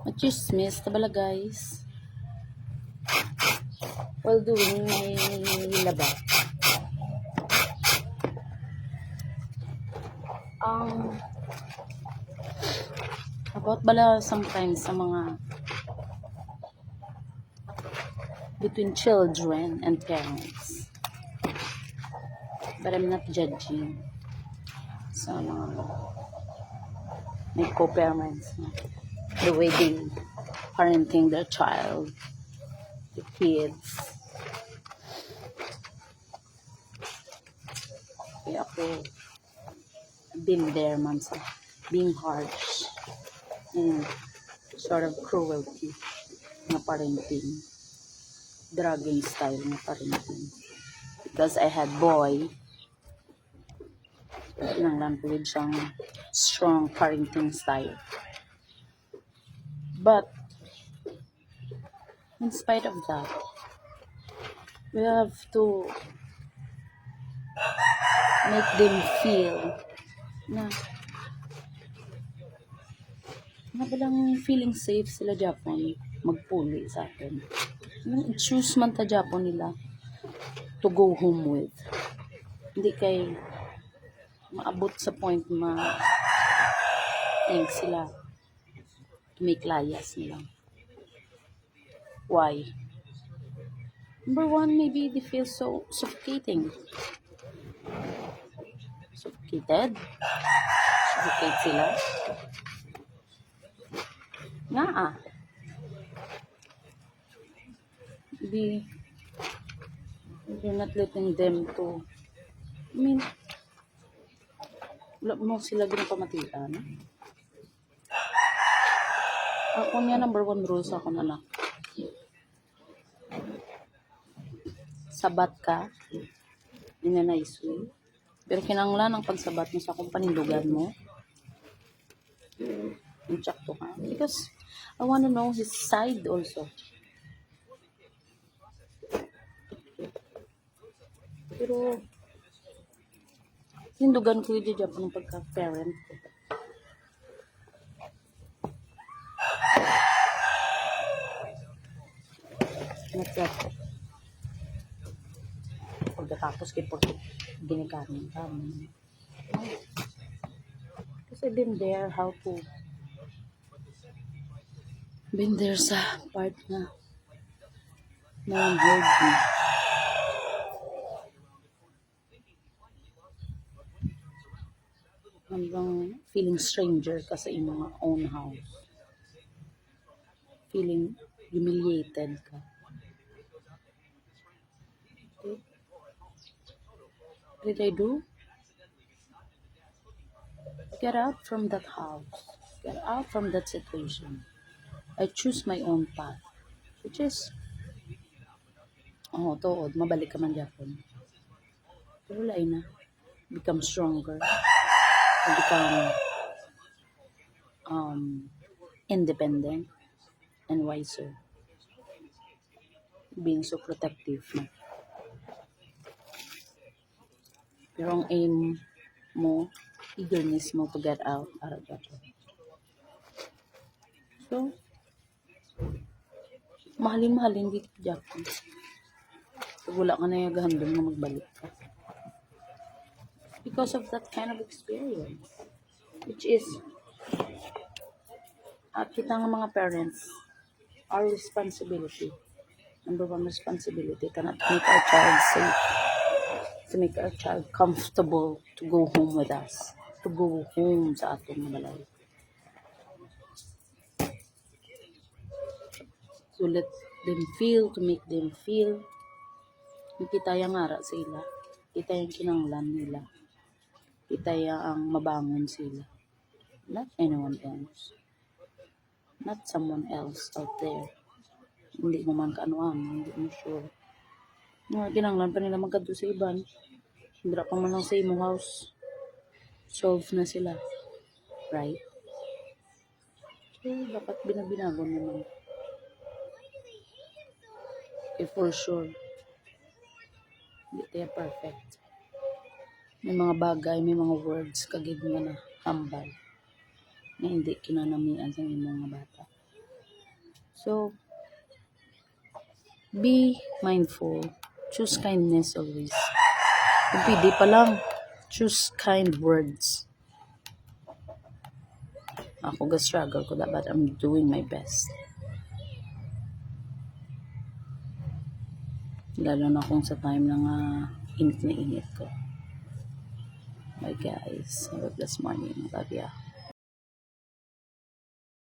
Machismis, tabala guys. While doing my laba. About bala sometimes sa mga between children and parents. But I'm not judging sa mga may co-parents. The way they parenting their child, the kids. Kaya ako been there man sa being harsh and sort of cruelty na parenting, dragging style na parenting. Because I had boy, nanglan ko with siyang strong parenting style. But in spite of that, we have to make them feel na balang feeling safe sila Japon magpuli sa akin. Choose man ta Japon nila to go home with. Hindi kay maabot sa point think sila to make layas nila. Why? Number one, maybe they feel so suffocating. Suffocated? Suffocate sila? Nga You're not letting them to, wala mo sila ginapamatian. Ako niya, number one rule sa akong anak. Sabat ka, in a nice way. Pero kinanglan ang pagsabat mo sa akong panindugan mo. Insakto ka. Because I want to know his side also. Pero panindugan ko yung Japan ng pagka-parent ko. Not that. Pagkatapos kay ginikanin ka. Kasi been there been there sa part na heard me. Hanggang feeling stranger ka sa iyong own house. Feeling humiliated ka. Okay. What did I do? Get out from that house. Get out from that situation. I choose my own path. Which is, tuod, mabalik ka man Japon. Pero lain na. Become stronger. Become independent and wiser. Being so protective. Pero ang aim mo, eagerness mo to get out of Japan. So, mahalin dito Japan. So, wala ka na yung gahandong na magbalik ka. Because of that kind of experience. Which is, kita ng mga parents, our responsibility, number one responsibility, to not make our child safe, to make our child comfortable to go home with us, to go home sa atong balay. To let them feel, to make them feel, kita yung ngara sila, kita yung kinanglan nila, kita yung mabangon sila, not anyone else. Not someone else out there. Hindi mo man kaano-ano, hindi mo sure. Kinanglan pa nila magkadto sa iban. Hindi pa man lang sa imong house. Solve na sila. Right? So, dapat binabinago naman. Okay, for sure. Hindi tayo perfect. May mga bagay, may mga words kagid nga na hambal na hindi kinanamian sa imong mga bata. So, be mindful. Choose kindness always. Kung pwede pa lang, choose kind words. Ako ga-struggle ko but I'm doing my best. Lalo na kung sa time ng init na init ko. Bye guys. Have a blessed morning. Love ya.